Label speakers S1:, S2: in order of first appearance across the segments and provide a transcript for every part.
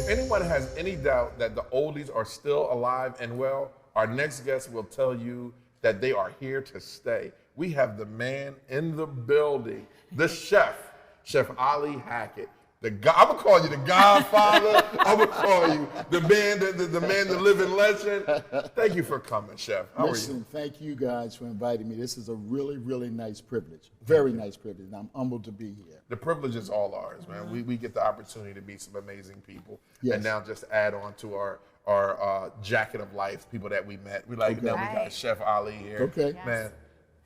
S1: If anyone has any doubt that the Oldies are still alive and well, our next guest will tell you that they are here to stay. We have the man in the building, the chef, Chef Ali Hackett. I'm gonna call you the Godfather. I'm gonna call you the man, the living legend. Thank you for coming, Chef. How are you?
S2: Thank you guys for inviting me. This is a really, really nice privilege. Very nice privilege. And I'm humbled to be here.
S1: The privilege is all ours, man. We get the opportunity to meet some amazing people,
S2: Yes.
S1: and now just add on to our jacket of life, people that we met. We now we got Chef Ali here.
S2: Okay.
S3: Yes.
S1: Man,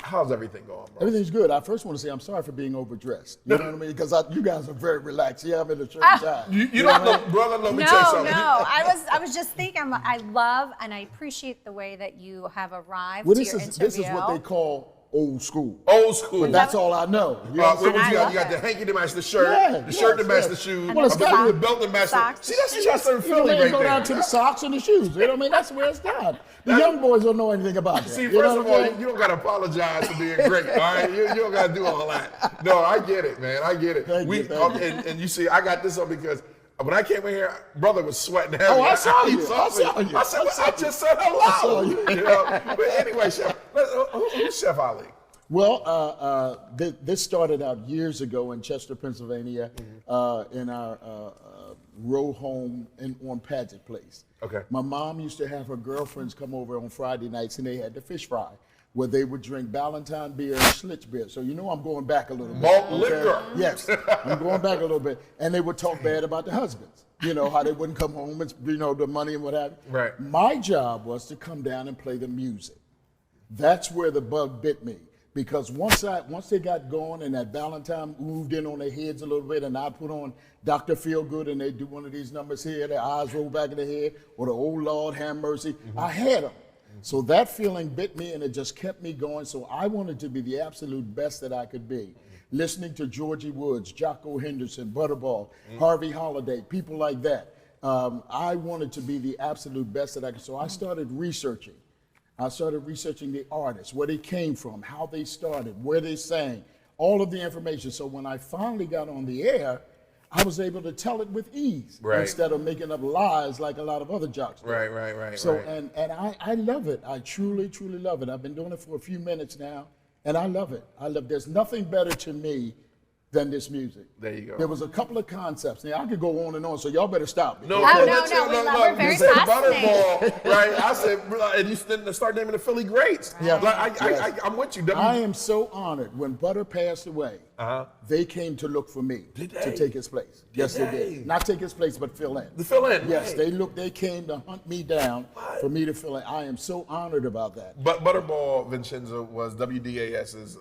S1: how's everything going, bro?
S2: Everything's good. I first want to say I'm sorry for being overdressed. You know what I mean? Because you guys are very relaxed. You have in a shirt and tie.
S1: You don't know, brother. Let me tell you something.
S3: No. I was just thinking. I love and I appreciate the way that you have arrived
S2: Well,
S3: to your interview.
S2: this is what they call old school.
S1: Old school.
S2: But that's all I know. You know
S1: What you
S2: what I'm
S1: got?
S2: saying?
S1: You got the hanky to match the shirt, the shirt to match the shoes,
S2: Well, it's got
S1: the belt to match the
S3: socks.
S1: See, that's Chester and
S2: You know,
S1: Philly
S2: they
S1: right
S2: go
S1: there.
S2: down to the socks and the shoes. You know what I mean? That's where it's done. The young boys don't know anything about that.
S1: See,
S2: You
S1: first
S2: know
S1: of
S2: what I'm
S1: all,
S2: saying?
S1: you don't got to apologize for being great, all right? You don't got to do all that. No, I get it, man. I get it.
S2: Thank you.
S1: And you see, I got this on because when I came in here, brother was sweating heavy.
S2: Oh, I saw you.
S1: He
S2: I saw you.
S1: I said, well, I just said hello.
S2: I saw you.
S1: You know? But anyway, Chef, who's Chef Ali?
S2: Well, this started out years ago in Chester, Pennsylvania, in our row home on Paget Place.
S1: Okay.
S2: My mom used to have her girlfriends come over on Friday nights, and they had the fish fry, where they would drink Ballantine beer and Schlitz beer. So you know I'm going back a little bit.
S1: Malt liquor.
S2: Yes, I'm going back a little bit. And they would talk bad about the husbands. You know, how they wouldn't come home and, the money and what have you.
S1: Right.
S2: My job was to come down and play the music. That's where the bug bit me. Because once they got going and that Valentine moved in on their heads a little bit, and I put on Dr. Feelgood and they do one of these numbers here, their eyes roll back in their head, or the old Lord have mercy, I had them. So that feeling bit me and it just kept me going. So I wanted to be the absolute best that I could be. Listening to Georgie Woods, Jocko Henderson, Butterball, Harvey Holiday, people like that. I wanted to be the absolute best that I could. So I started researching. I started researching the artists, where they came from, how they started, where they sang, all of the information. So when I finally got on the air, I was able to tell it with ease instead of making up lies like a lot of other jocks do.
S1: Right.
S2: So and I love it. I truly, truly love it. I've been doing it for a few minutes now, and I love it. There's nothing better to me than this music.
S1: There you go.
S2: There was a couple of concepts. Now I could go on and on, so y'all better stop me.
S3: No, we're very
S1: you said
S3: fascinated.
S1: Butterball, right? I said, and you start naming the Philly greats.
S2: Yeah.
S1: Like, I'm with you.
S2: I am so honored. When Butter passed away, they came to look for me to take his place. Yes, they did. Not take his place, but fill in.
S1: The fill in.
S2: Yes, they came to hunt me down for me to fill in. I am so honored about that.
S1: But Butterball Vincenzo was WDAS's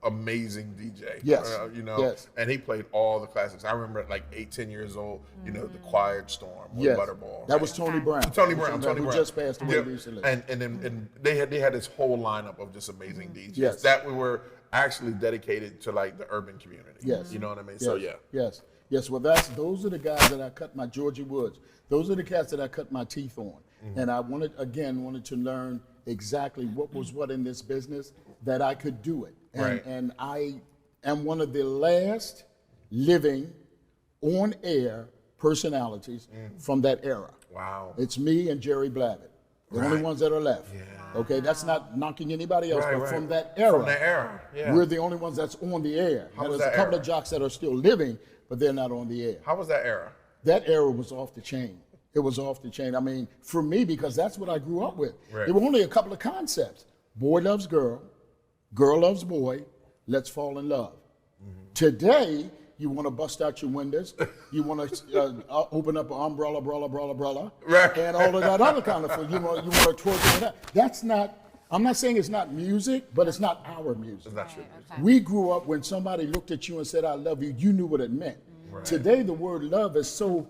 S1: amazing DJ.
S2: Yes. Yes.
S1: And he played all the classics. I remember at 8-10 years old, The Quiet Storm with Butterball.
S2: That was Tony Brown.
S1: Tony Brown.
S2: Who just passed away recently.
S1: And they had this whole lineup of just amazing DJs that we were actually dedicated to the urban community.
S2: Yes.
S1: You know what I mean?
S2: Yes.
S1: So yeah.
S2: Yes. Well, those are the guys that I cut my Georgie Woods. Those are the cats that I cut my teeth on. And I wanted to learn exactly what was what in this business that I could do it. And I am one of the last living on-air personalities from that era.
S1: Wow.
S2: It's me and Jerry Blavitt, the only ones that are left. Yeah. Okay, that's not knocking anybody else, but from that era.
S1: From that era, yeah.
S2: We're the only ones that's on the air. There's a couple of jocks that are still living, but they're not on the air.
S1: How was that era?
S2: That era was off the chain. It was off the chain. I mean, for me, because that's what I grew up with.
S1: Right.
S2: There were only a couple of concepts. Boy loves girl, girl loves boy, let's fall in love. Today, you want to bust out your windows, you want to open up an umbrella,
S1: right.
S2: and all of that other kind of thing. You want to twerk and that. That's not, I'm not saying it's not music, but it's not our music.
S1: It's not your music.
S3: Okay.
S2: We grew up when somebody looked at you and said, I love you, you knew what it meant. Right. Today, the word love is so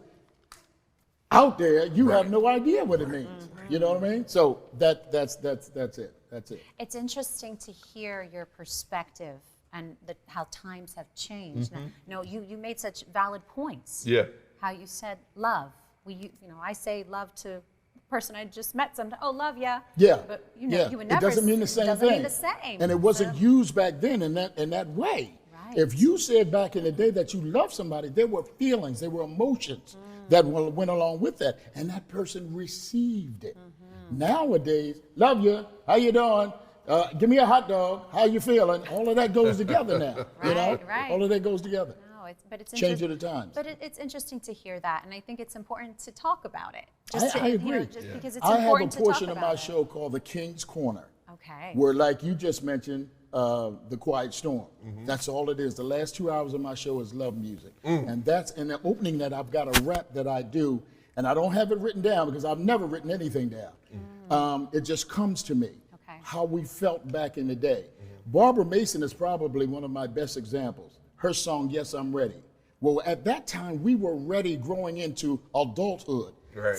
S2: out there, you have no idea what it means. You know what I mean? So that's it. That's it.
S3: It's interesting to hear your perspective and how times have changed. Now, you made such valid points.
S1: Yeah.
S3: How you said love. I say love to the person I just met sometimes. Oh, love, yeah.
S2: Yeah.
S3: But you would never.
S2: It doesn't mean the same
S3: doesn't
S2: thing.
S3: mean the same.
S2: And it wasn't used back then in that way.
S3: Right. Right.
S2: If you said back in the day that you loved somebody, there were feelings, there were emotions that went along with that, and that person received it. Nowadays, love you, how you doing? Give me a hot dog, how you feeling? All of that goes together now. You know?
S3: Right.
S2: All of that goes together.
S3: No, it's
S2: Change
S3: interest-
S2: of the times.
S3: But it's interesting to hear that, and I think it's important to talk about it.
S2: I agree.
S3: Just because it's
S2: I have a
S3: important to talk
S2: portion of my
S3: about it.
S2: show called The King's Corner,
S3: Okay.
S2: where, like you just mentioned, The Quiet Storm. That's all it is. The last 2 hours of my show is love music. And that's in the opening that I've got a rap that I do, and I don't have it written down because I've never written anything down. It just comes to me, how we felt back in the day. Barbara Mason is probably one of my best examples. Her song, Yes, I'm Ready. Well, at that time, we were ready growing into adulthood,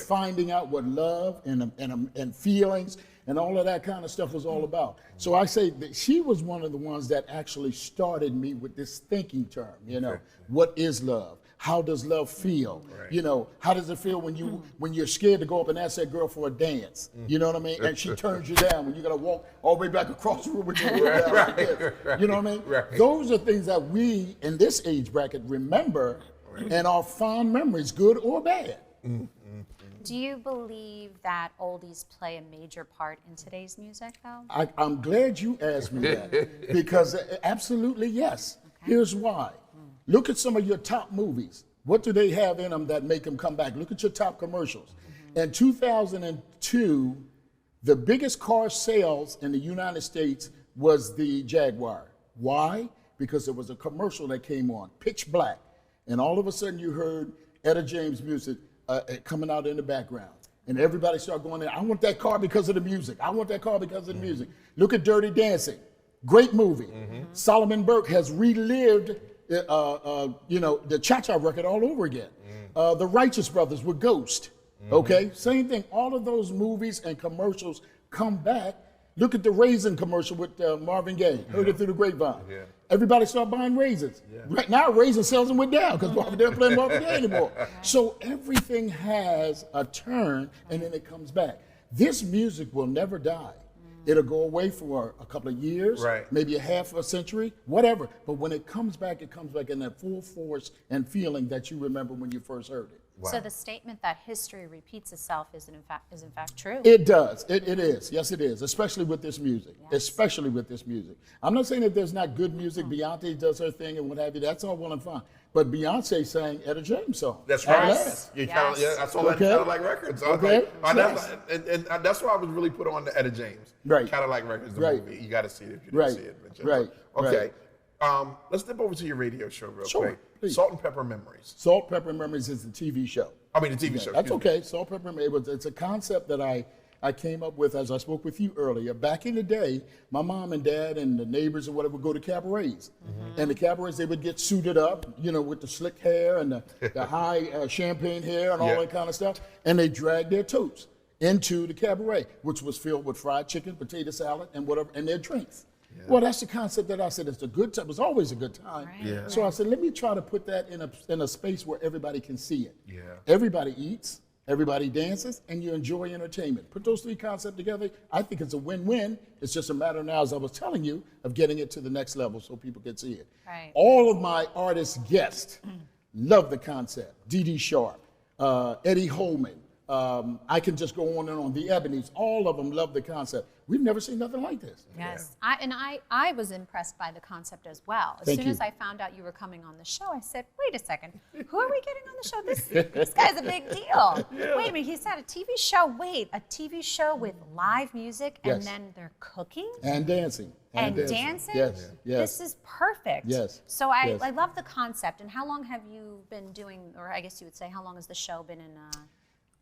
S2: finding out what love and feelings and all of that kind of stuff was all about. So I say that she was one of the ones that actually started me with this thinking term, you know, what is love? How does love feel? You know, how does it feel when you're scared to go up and ask that girl for a dance? You know what I mean? And she turns you down when you gotta walk all the way back across the room with your head down like this. You know what I mean? Those are things that we in this age bracket remember and are fond memories, good or bad.
S3: Do you believe that oldies play a major part in today's music, though?
S2: I'm glad you asked me that because absolutely yes. Here's why. Look at some of your top movies. What do they have in them that make them come back? Look at your top commercials. In 2002, the biggest car sales in the United States was the Jaguar. Why? Because there was a commercial that came on, pitch black, and all of a sudden you heard Etta James music coming out in the background. And everybody started going in, I want that car because of the music. I want that car because of the music. Look at Dirty Dancing. Great movie. Solomon Burke has relived the Cha-Cha record all over again. The Righteous Brothers with Ghost. Okay, same thing. All of those movies and commercials come back. Look at the raisin commercial with Marvin Gaye. Heard it through the grapevine. Everybody started buying raisins. Right now, raisin sales went down because Marvin didn't play Marvin Gaye anymore. So everything has a turn and then it comes back. This music will never die. It'll go away for a couple of years, maybe a half a century, whatever. But when it comes back in that full force and feeling that you remember when you first heard it.
S3: So the statement that history repeats itself is in fact true.
S2: It does. It is. Yes, it is. Especially with this music. Especially with this music. I'm not saying that there's not good music. Beyonce does her thing and what have you. That's all well and fine. But Beyonce sang Etta James song.
S1: That's right.
S3: Yes.
S1: That's all that Cadillac Records. And that's why I was really put on the Etta James. Cadillac Records, the movie. You got to see it if you didn't see it. Okay. Let's dip over to your radio show real quick. Please. Salt and Pepper Memories.
S2: Salt, Pepper Memories is the TV show.
S1: I mean, the TV show.
S2: That's okay. Salt, Pepper Memories. It's a concept that I came up with as I spoke with you earlier. Back in the day, my mom and dad and the neighbors or whatever would go to cabarets. And the cabarets, they would get suited up, you know, with the slick hair and the high champagne hair and all that kind of stuff. And they dragged their totes into the cabaret, which was filled with fried chicken, potato salad, and whatever, and their drinks. Well, that's the concept that I said. It's a good time. It was always a good time. So I said, let me try to put that in a space where everybody can see it. Everybody eats, everybody dances, and you enjoy entertainment. Put those three concepts together. I think it's a win-win. It's just a matter now, as I was telling you, of getting it to the next level so people can see it. All of my artist guests love the concept. Dee Dee Sharp, Eddie Holman. I can just go on and on. The Ebonies, all of them love the concept. We've never seen nothing like this.
S3: Yes, I was impressed by the concept as well. As soon as I found out you were coming on the show, I said, wait a second, who are we getting on the show? This guy's a big deal. Wait a minute, he said a TV show. Wait, a TV show with live music and then they're cooking?
S2: And dancing.
S3: And dancing?
S2: Yes.
S3: This is perfect.
S2: Yes.
S3: So I love the concept. And how long have you been doing, or I guess you would say, how long has the show been in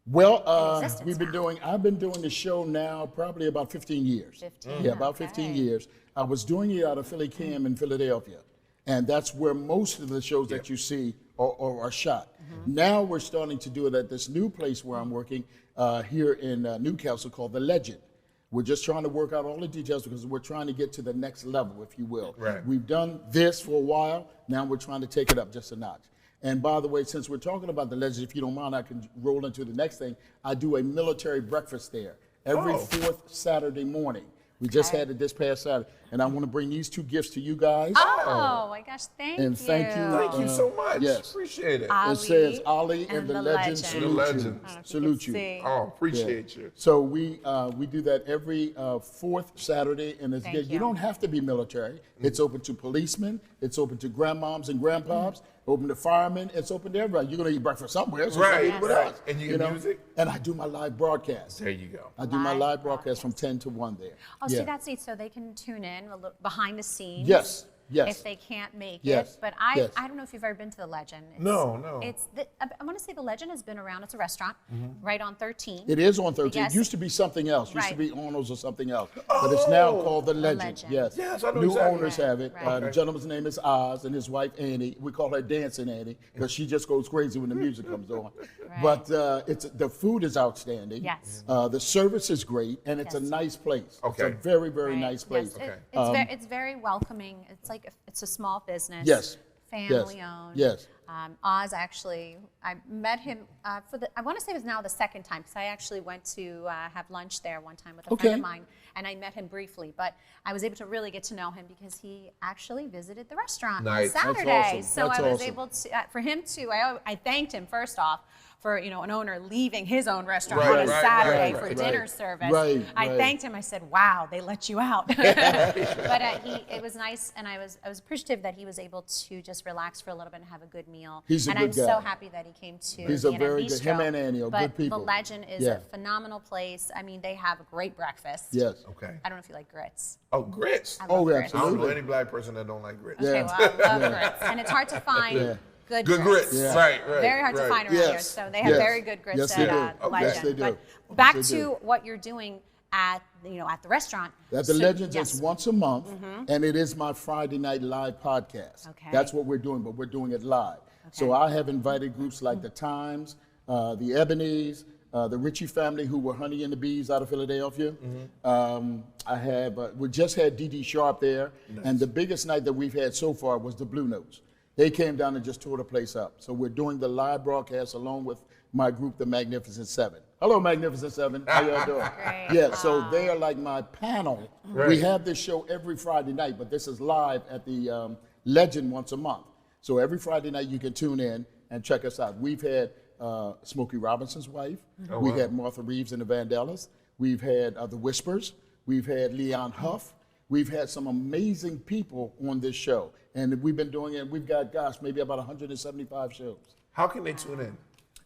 S2: Well, I've been doing the show now probably about 15 years. About 15 years. I was doing it out of Philly Cam in Philadelphia. And that's where most of the shows that you see are shot. Now we're starting to do it at this new place where I'm working here in Newcastle called The Legend. We're just trying to work out all the details because we're trying to get to the next level, if you will. We've done this for a while. Now we're trying to take it up just a notch. And by the way, since we're talking about the Legend, if you don't mind, I can roll into the next thing. I do a military breakfast there every fourth Saturday morning. We just had it this past Saturday. And I want to bring these 2 gifts to you guys.
S3: Oh my gosh, thank you.
S2: And thank you.
S1: Thank you so much.
S2: Yes.
S1: Appreciate it.
S2: It says Ali and the legend
S1: The legend.
S2: salute you.
S1: Oh, appreciate you.
S2: So we do that every 4th Saturday, and it's
S3: Thank
S2: good. You
S3: you.
S2: don't have to be military. It's open to policemen. It's open to grandmoms and grandpops. Open to firemen. It's open to everybody. You're gonna eat breakfast somewhere. So
S1: Right.
S2: eat with us.
S1: And you get music?
S2: And I do my live broadcast.
S1: There you go.
S2: I do my
S3: Live
S2: live broadcast from 10 to 1 there.
S3: Oh, see, that's neat. So they can tune in a little behind the scenes.
S2: Yes. Yes.
S3: If they can't make
S2: Yes.
S3: it. But
S2: Yes.
S3: I don't know if you've ever been to the Legend.
S1: No.
S3: I want to say the Legend has been around. It's a restaurant right on 13.
S2: It is on 13.
S3: Yes.
S2: It used to be something else. It used to
S3: Right.
S2: be Arnold's or something else. But it's now
S1: Oh.
S2: called the Legend.
S3: Legend.
S2: Yes.
S1: Yes, I know
S2: New
S1: exactly.
S2: owners have it.
S3: Right.
S2: The gentleman's name is Oz, and his wife Annie. We call her Dancing Annie because she just goes crazy when the music comes on.
S3: Right.
S2: But the food is outstanding.
S3: Yes.
S2: The service is great, and it's a
S3: Yes.
S2: nice place.
S1: Okay.
S2: It's a very, very
S3: Right.
S2: nice place.
S3: Yes.
S1: Okay.
S3: It's very welcoming. It's like it's a small business.
S2: Yes.
S3: Family
S2: Yes.
S3: owned.
S2: Yes.
S3: Oz actually, I met him I want to say it was now the second time because I actually went to have lunch there one time with a friend of mine, and I met him briefly. But I was able to really get to know him because he actually visited the restaurant
S1: Nice.
S3: on
S1: That's
S3: Saturday.
S2: awesome.
S3: So
S2: That's
S3: I was
S2: awesome.
S3: able to, for him to, I thanked him first off for an owner leaving his own restaurant
S1: Right,
S3: on a
S1: right,
S3: Saturday
S1: right,
S3: for
S1: right.
S3: dinner service.
S2: Right,
S3: I
S2: right.
S3: thanked him. I said, "Wow, they let you out." But it was nice, and I was appreciative that he was able to just relax for a little bit and have a good meal.
S2: He's a
S3: and
S2: good
S3: I'm so
S2: guy.
S3: happy that he came to
S2: He's a
S3: the
S2: very good-
S3: Bistro.
S2: him and Annie are
S3: but
S2: good people.
S3: The Legend is
S2: Yeah.
S3: a phenomenal place. I mean, they have a great breakfast.
S2: Yes.
S1: Okay.
S3: I don't know if you like grits.
S1: Oh, grits.
S3: I
S1: I
S3: love
S2: yeah,
S3: grits.
S1: don't know
S2: absolutely.
S1: any black person that don't like grits.
S3: Okay,
S2: Yeah.
S3: well, I love grits, and it's hard to find
S2: Yeah.
S3: good
S1: Good grits.
S2: Yeah.
S1: Right.
S3: Very hard to find around here.
S2: Yes.
S3: So they have
S2: Yes.
S3: very good grits
S2: Yes,
S3: at
S2: they do.
S3: the
S1: Okay.
S3: Legend.
S2: Yes, they do.
S3: But back
S2: Yes, they
S3: to
S2: do.
S3: what you're doing at the restaurant.
S2: At the
S3: So-
S2: Legends,
S3: yes.
S2: it's once a month, and it is my Friday night live podcast.
S3: Okay.
S2: That's what we're doing, but we're doing it live. So I have invited groups like the Times, the Ebonies, the Ritchie family, who were Honey and the Bees out of Philadelphia. We just had Dee Sharp there, and the biggest night that we've had so far was the Blue Notes. They came down and just tore the place up. So we're doing the live broadcast along with my group, the Magnificent Seven. Hello, Magnificent Seven. How y'all doing?
S3: Great.
S2: Yeah, so they are like my panel.
S1: Right.
S2: We have this show every Friday night, but this is live at the Legend once a month. So every Friday night you can tune in and check us out. We've had Smokey Robinson's wife.
S1: Oh,
S2: We've
S1: wow.
S2: had Martha Reeves and the Vandellas. We've had the Whispers. We've had Leon Huff. We've had some amazing people on this show. And we've been doing it. We've got, maybe about 175 shows.
S1: How can they tune in?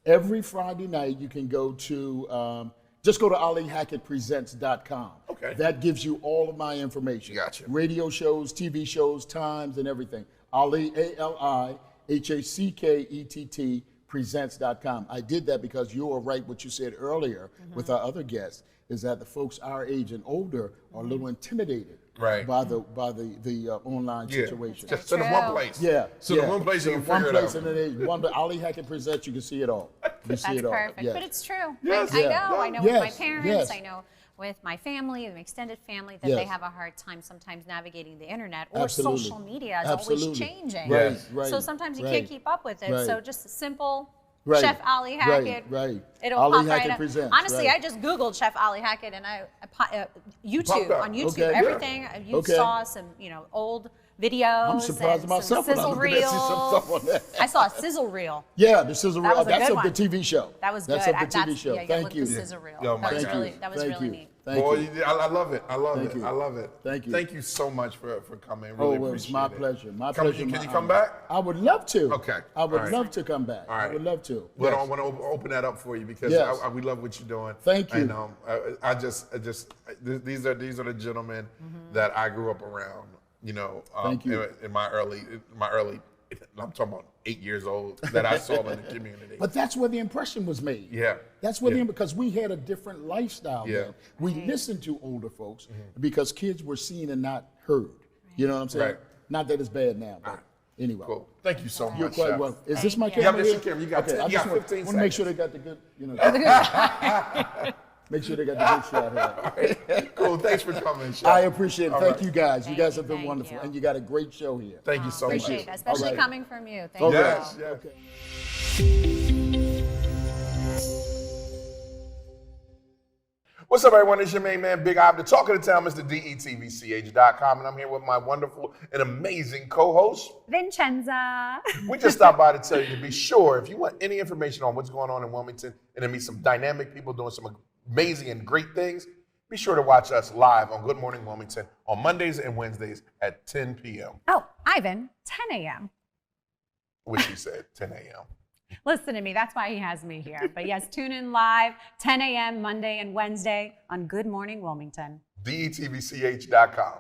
S2: Every Friday night, you can go to, just go to AliHackettPresents.com.
S1: Okay.
S2: That gives you all of my information.
S1: Gotcha.
S2: Radio shows, TV shows, times, and everything. Ali, AliHackett Presents.com. I did that because you were right what you said earlier with our other guests, is that the folks our age and older are a little intimidated
S1: Right.
S2: by the online
S1: Yeah.
S2: situation.
S1: Just to the one
S3: True.
S1: place.
S2: Yeah.
S1: So
S2: yeah.
S1: the one place you can
S2: one
S1: figure it
S2: place
S1: out.
S2: and it is one. Ali Hackett Presents. You can see it all. You can see
S3: That's
S2: it all.
S3: perfect.
S2: Yes.
S3: But it's true.
S1: Yes.
S3: I
S2: Yeah.
S3: know. I know with my
S2: Yes.
S3: parents.
S2: Yes.
S3: I know with my family, my extended family, that
S2: Yes.
S3: they have a hard time sometimes navigating the internet or
S2: Absolutely.
S3: social media is
S2: Absolutely.
S3: always changing.
S2: Right,
S1: Yes.
S2: right.
S3: So sometimes you
S2: right,
S3: can't keep up with it.
S2: right.
S3: So just a simple
S2: Right,
S3: Chef Ali Hackett.
S2: right.
S3: It'll
S2: Ali
S3: pop right
S2: Hackett
S3: up.
S2: Presents,
S3: Honestly,
S2: right.
S3: I just Googled Chef Ali Hackett and YouTube,
S1: Popped up.
S3: on YouTube,
S2: Okay.
S3: everything. You
S2: Okay.
S3: saw some, old videos.
S2: I'm surprised
S3: and
S2: myself
S3: some
S2: when I
S3: sizzle
S2: look at that, see some stuff
S3: reels.
S2: on that.
S3: I saw a sizzle reel.
S2: Yeah, the sizzle
S3: That
S2: reel.
S3: was a
S2: That's
S3: good
S2: of the
S3: one.
S2: TV show.
S3: That was
S2: That's
S3: good.
S2: of the TV show.
S3: Yeah, you
S2: Thank
S3: look
S2: you.
S3: at the sizzle reel.
S1: Oh, my
S3: that was
S1: God.
S3: really, that was
S2: Thank
S3: really
S2: you.
S3: neat.
S2: Thank
S1: Boy,
S2: you.
S1: I love it. I love
S2: Thank
S1: it.
S2: you.
S1: I love it.
S2: Thank you.
S1: Thank you so much for coming.
S2: Oh,
S1: Really
S2: well, it's
S1: appreciate
S2: my
S1: it.
S2: pleasure. My
S1: Come-
S2: pleasure.
S1: Can
S2: my
S1: you come
S2: honor.
S1: back?
S2: I would love to.
S1: Okay.
S2: I would
S1: All right.
S2: love to come back.
S1: All right.
S2: I would love to.
S1: But
S2: Yes.
S1: I want to open that up for you because
S2: Yes.
S1: we love what you're doing.
S2: Thank you.
S1: And these are the gentlemen that I grew up around.
S2: Thank you.
S1: In my early. I'm talking about 8 years old that I saw in the community.
S2: But that's where the impression was made.
S1: Yeah.
S2: That's where
S1: Yeah.
S2: because we had a different lifestyle
S1: Yeah.
S2: then. We listened to older folks because kids were seen and not heard. You know what I'm saying?
S1: Right.
S2: Not that it's bad now, but anyway.
S1: Cool. Thank you so much.
S2: You're quite
S1: Chef.
S2: welcome. Is this my
S3: Thank you.
S2: camera?
S1: Yeah, this
S2: here?
S1: your camera. You got
S2: okay,
S1: 10
S2: I
S1: you
S2: just
S1: got
S2: want
S1: 15
S2: to make sure they got the good, make sure they got the good shot here.
S1: Cool. Thanks for coming, Chef.
S2: I appreciate it.
S1: All
S2: Thank
S1: right.
S2: you guys.
S3: Thank
S2: You guys
S3: you,
S2: have been
S3: thank
S2: wonderful.
S3: you.
S2: And you got a great show here.
S1: Thank you so much.
S3: Appreciate it, especially
S2: right.
S3: coming from you. Thank
S2: Okay.
S3: you.
S1: Yes. Yes.
S2: Okay.
S1: What's up, everyone? It's your main man, Big Iv, the talk of the town, Mr. DETVCH.com, and I'm here with my wonderful and amazing co-host,
S3: Vincenza.
S1: We just stopped by to tell you to be sure, if you want any information on what's going on in Wilmington and to meet some dynamic people doing some amazing and great things, be sure to watch us live on Good Morning Wilmington on Mondays and Wednesdays at 10 p.m.
S3: Oh, Ivan, 10 a.m.
S1: Which he said, 10 a.m.
S3: Listen to me. That's why he has me here. But yes, tune in live, 10 a.m. Monday and Wednesday on Good Morning Wilmington.
S1: DETVCH.com.